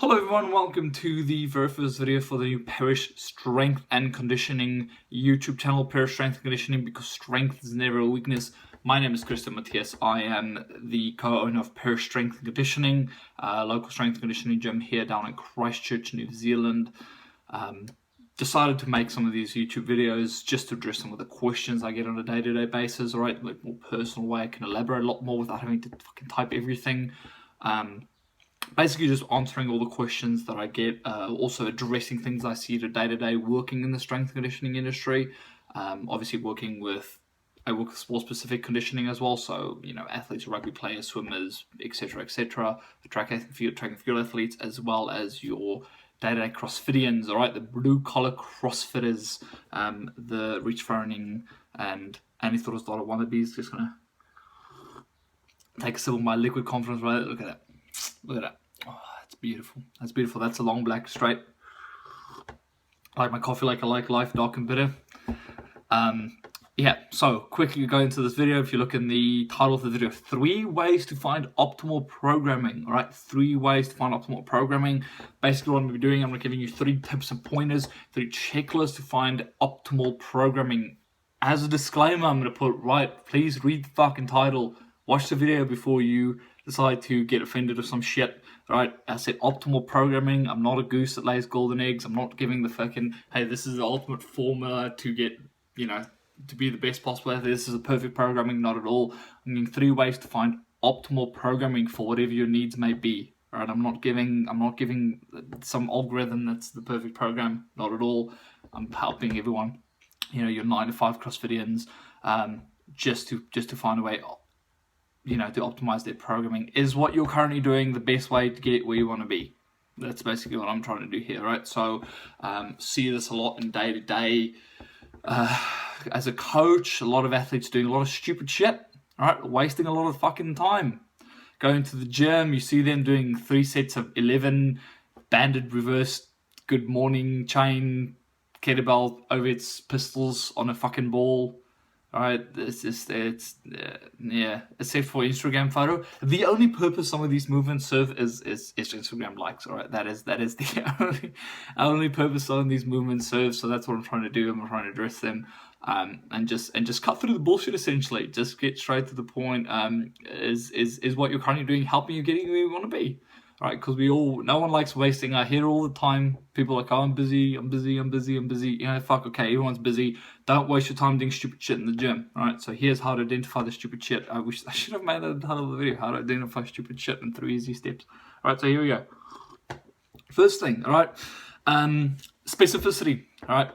Hello everyone, welcome to the very first video for the new Parish Strength and Conditioning YouTube channel, Parish Strength and Conditioning, because strength is never a weakness. My name is Christian Matthias. I am the co-owner of Parish Strength and Conditioning, local strength and conditioning gym here down in Christchurch, New Zealand. Decided to make some of these YouTube videos just to address some of the questions I get on a day-to-day basis, alright, like more personal way I can elaborate a lot more without having to fucking type everything. Basically just answering all the questions that I get, also addressing things I see day to day working in the strength conditioning industry. Obviously I work with sport-specific conditioning as well, so, you know, athletes, rugby players, swimmers, etc., the track and field athletes, as well as your day-to-day CrossFitians, alright, the blue-collar CrossFitters, the reach running, and any sort of wannabes. Just gonna take a sip of my liquid confidence, right? Look at that. Look at that. Oh, that's beautiful. That's beautiful. That's a long black straight. I like my coffee like I like life, dark and bitter. Yeah, so quickly go into this video. If you look in the title of the video, 3 ways to find optimal programming. All right, 3 ways to find optimal programming. Basically what I'm going to be doing, I'm going to be giving you 3 tips and pointers, 3 checklists to find optimal programming. As a disclaimer, I'm going to put, right, please read the fucking title. Watch the video before you decide to get offended or some shit. Right, I said optimal programming. I'm not a goose that lays golden eggs. I'm not giving the fucking, hey, this is the ultimate formula to get, you know, to be the best possible athlete. This is a perfect programming, not at all. I'm giving 3 ways to find optimal programming for whatever your needs may be. Right, I'm not giving some algorithm that's the perfect program, not at all. I'm helping everyone, you know, your 9 to 5 CrossFitians, just to find a way, you know, to optimize their programming. Is what you're currently doing the best way to get where you want to be? That's basically what I'm trying to do here, right? So see this a lot in day to day. As a coach, a lot of athletes doing a lot of stupid shit, right? Wasting a lot of fucking time. Going to the gym, you see them doing 3 sets of 11 banded reverse good morning chain kettlebell over its pistols on a fucking ball. Alright, except for Instagram photo. The only purpose some of these movements serve is Instagram likes. Alright, that is the only purpose some of these movements serve. So that's what I'm trying to do. I'm trying to address them, and just cut through the bullshit. Essentially, just get straight to the point. Is what you're currently doing helping you getting where you want to be? Right, because no one likes wasting. I hear all the time, people are like, oh, I'm busy. You know, fuck, okay, everyone's busy. Don't waste your time doing stupid shit in the gym. Right, so here's how to identify the stupid shit. I wish I should have made that the title of the video, how to identify stupid shit in 3 easy steps. All right, so here we go. First thing, all right, specificity. All right,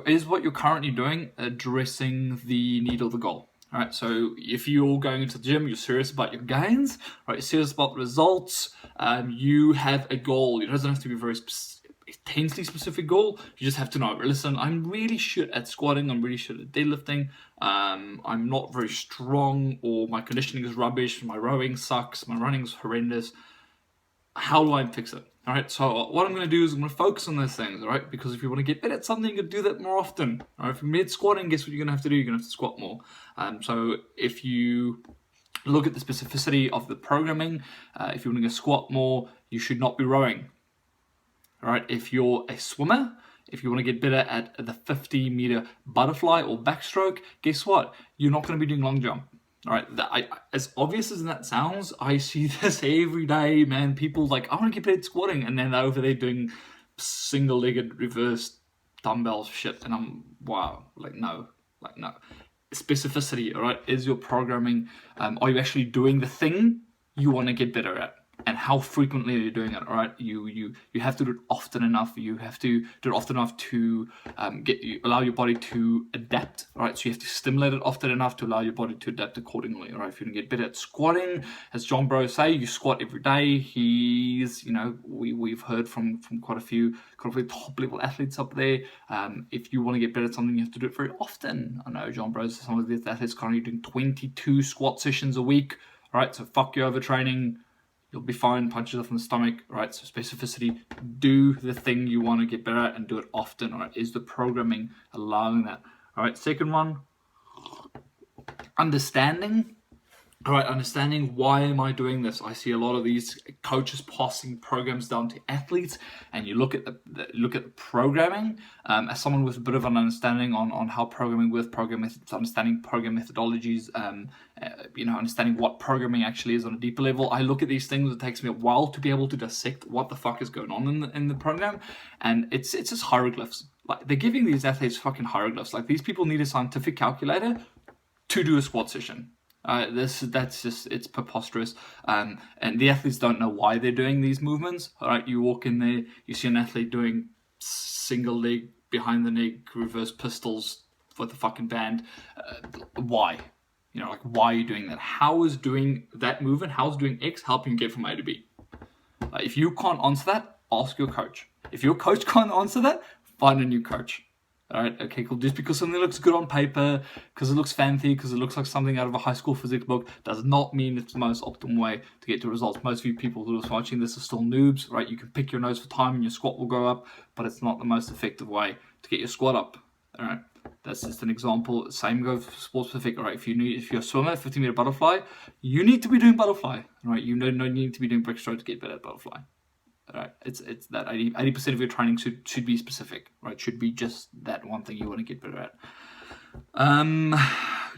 is what you're currently doing addressing the need or the goal? All right, so if you're going into the gym, you're serious about your gains, right? You're serious about the results. You have a goal. It doesn't have to be a very intensely specific goal. You just have to know, listen, I'm really shit at squatting. I'm really shit at deadlifting. I'm not very strong, or my conditioning is rubbish. My rowing sucks. My running is horrendous. How do I fix it? All right, so what I'm going to do is I'm going to focus on those things, all right? Because if you want to get better at something, you can do that more often. All right, if you're mid squatting, guess what you're going to have to do? You're going to have to squat more. So if you look at the specificity of the programming, if you want to go squat more, you should not be rowing. All right, if you're a swimmer, if you want to get better at the 50-meter butterfly or backstroke, guess what? You're not going to be doing long jump. All right, as obvious as that sounds, I see this every day, man. People like, I want to get better at squatting, and then they're over there doing single-legged reverse dumbbells shit, and I'm, wow, no. Specificity, all right, is your programming, are you actually doing the thing you want to get better at? And how frequently are you doing it? All right, you have to do it often enough. You have to do it often enough to allow your body to adapt. All right, so you have to stimulate it often enough to allow your body to adapt accordingly. All right, if you want to get better at squatting, as John Bro say, you squat every day. He's, you know, we've heard from quite a few top level athletes up there. If you want to get better at something, you have to do it very often. I know John Bro's some of the athletes currently doing 22 squat sessions a week. All right, so fuck your overtraining. You'll be fine, punch yourself in the stomach, right? So specificity, do the thing you want to get better at and do it often, all right? Is the programming allowing that? All right, second one, understanding All right, understanding why am I doing this? I see a lot of these coaches passing programs down to athletes, and you look at the programming. As someone with a bit of an understanding on how programming with program methods, understanding program methodologies, understanding what programming actually is on a deeper level. I look at these things. It takes me a while to be able to dissect what the fuck is going on in the program, and it's just hieroglyphs. Like, they're giving these athletes fucking hieroglyphs. Like, these people need a scientific calculator to do a squat session. It's preposterous. And the athletes don't know why they're doing these movements. All right, you walk in there, you see an athlete doing single leg behind the neck reverse pistols with a fucking band. Why? Why are you doing that? How is doing that movement, how is doing X helping you get from A to B? If you can't answer that, ask your coach. If your coach can't answer that, find a new coach. All right, okay, cool. Just because something looks good on paper, because it looks fancy, because it looks like something out of a high school physics book, does not mean it's the most optimal way to get to results. Most of you people who are watching this are still noobs, right? You can pick your nose for time and your squat will go up, but it's not the most effective way to get your squat up. All right, that's just an example. Same goes for sports specific. All right, if you're a swimmer, 50-meter butterfly, you need to be doing butterfly. All right, you don't need to be doing breaststroke to get better at butterfly. Right, it's that 80% of your training should be specific, right? Should be just that one thing you want to get better at.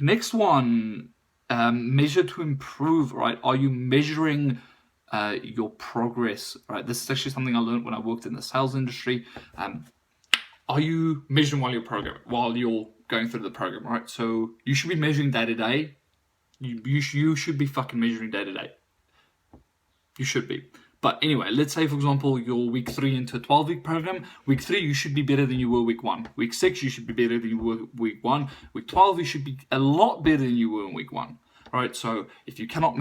Next one, measure to improve, right? Are you measuring your progress, right? This is actually something I learned when I worked in the sales industry. Are you measuring while you're going through the program, right? So you should be measuring day to day. You should be fucking measuring day to day. You should be. But anyway, let's say, for example, you're week 3 into a 12-week program. Week 3, you should be better than you were week 1. Week 6, you should be better than you were week 1. Week 12, you should be a lot better than you were in week 1. Right? So if you don't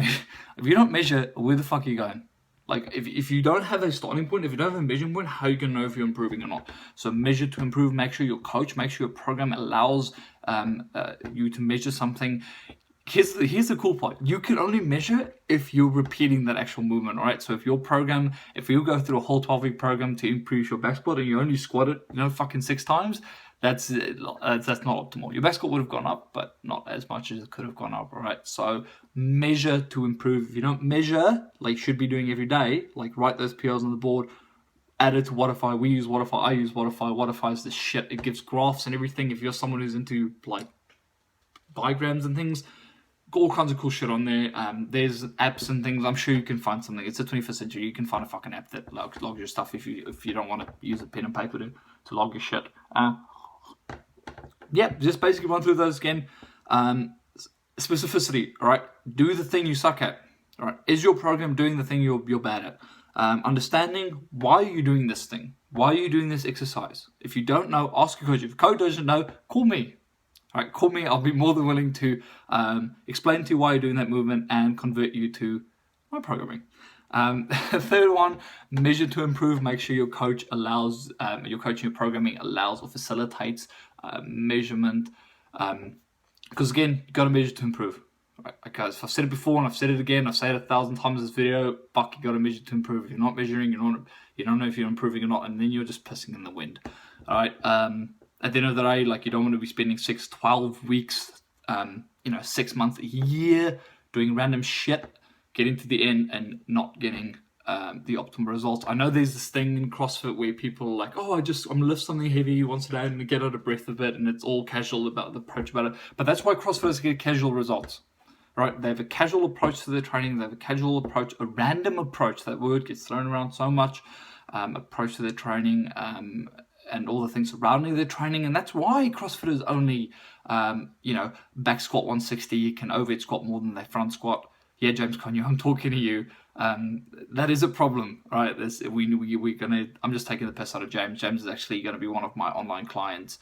measure, where the fuck are you going? Like, if you don't have a starting point, if you don't have a measuring point, how are you going to know if you're improving or not? So measure to improve. Make sure your coach, make sure your program allows you to measure something. Here's the cool part. You can only measure if you're repeating that actual movement, right? So if you go through a whole 12-week program to improve your back squat and you only squat it, fucking 6 times, that's not optimal. Your back squat would have gone up, but not as much as it could have gone up, all right? So measure to improve. If you don't measure, like you should be doing every day, like write those PRs on the board, add it to Wodify. We use Wodify. I use Wodify. Wodify is the shit. It gives graphs and everything. If you're someone who's into like diagrams and things, all kinds of cool shit on there. There's apps and things. I'm sure you can find something. It's the 21st century. You can find a fucking app that logs your stuff if you don't want to use a pen and paper to log your shit. Just basically run through those again. Specificity, all right? Do the thing you suck at, all right? Is your program doing the thing you're bad at? Understanding why are you doing this thing? Why are you doing this exercise? If you don't know, ask your coach. If your coach doesn't know, call me. All right, call me. I'll be more than willing to explain to you why you're doing that movement and convert you to my programming. Third one, measure to improve. Make sure your coach allows, your coaching, your programming allows or facilitates measurement. Because again, you got to measure to improve. Right, guys, I've said it before and I've said it again. I've said it 1,000 times in this video. Fuck, you got to measure to improve. If you're not measuring, you don't know if you're improving or not, and then you're just pissing in the wind. All right. At the end of the day, like, you don't want to be spending 6, 12 weeks, 6 months, a year doing random shit, getting to the end and not getting the optimal results. I know there's this thing in CrossFit where people are like, I'm gonna lift something heavy once a day and get out of breath a bit, and it's all casual about the approach about it. But that's why CrossFitters get casual results, right? They have a casual approach to their training. They have a casual approach, a random approach. That word gets thrown around so much. Approach to their training. And all the things surrounding their training, and that's why CrossFitters only, back squat 160, can overhead squat more than they front squat. Yeah, James Conyer, I'm talking to you. That is a problem, right? I'm just taking the piss out of James. James is actually going to be one of my online clients.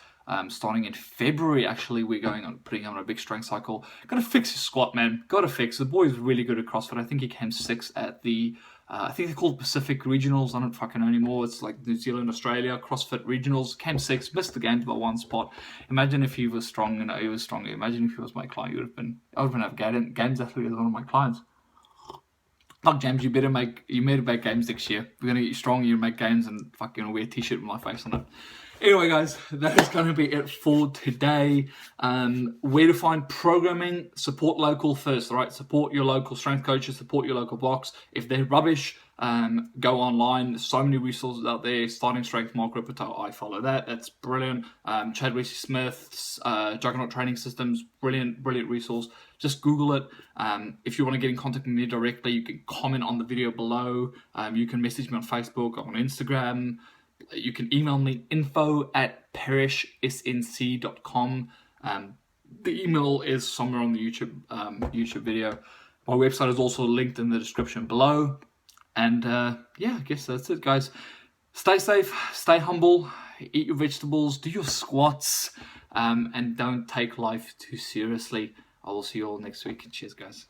Starting in February, actually, we're putting him on a big strength cycle. Got to fix his squat, man. Got to fix. The boy is really good at CrossFit. I think he came 6th at the. I think they're called Pacific Regionals. I don't fucking know anymore. It's like New Zealand, Australia, CrossFit Regionals. Came 6th, missed the games by 1 spot. Imagine if he was strong and he was stronger. Imagine if he was my client. I would have been games athlete as one of my clients. Fuck James, you made make games next year. We're gonna get you strong. You make games and fucking wear a t-shirt with my face on it. Anyway, guys, that is going to be it for today. Where to find programming? Support local first, right? Support your local strength coaches, support your local blocks. If they're rubbish, go online. There's so many resources out there. Starting Strength, Mark Ripperto, I follow that. That's brilliant. Chad Wesley Smith's Juggernaut Training Systems, brilliant resource. Just Google it. If you want to get in contact with me directly, you can comment on the video below. You can message me on Facebook, on Instagram. You can email me info@perishsnc.com. The email is somewhere on the YouTube video. My website is also linked in the description below. And yeah, I guess that's it, guys. Stay safe, stay humble, eat your vegetables, do your squats, and don't take life too seriously. I will see you all next week. Cheers, guys.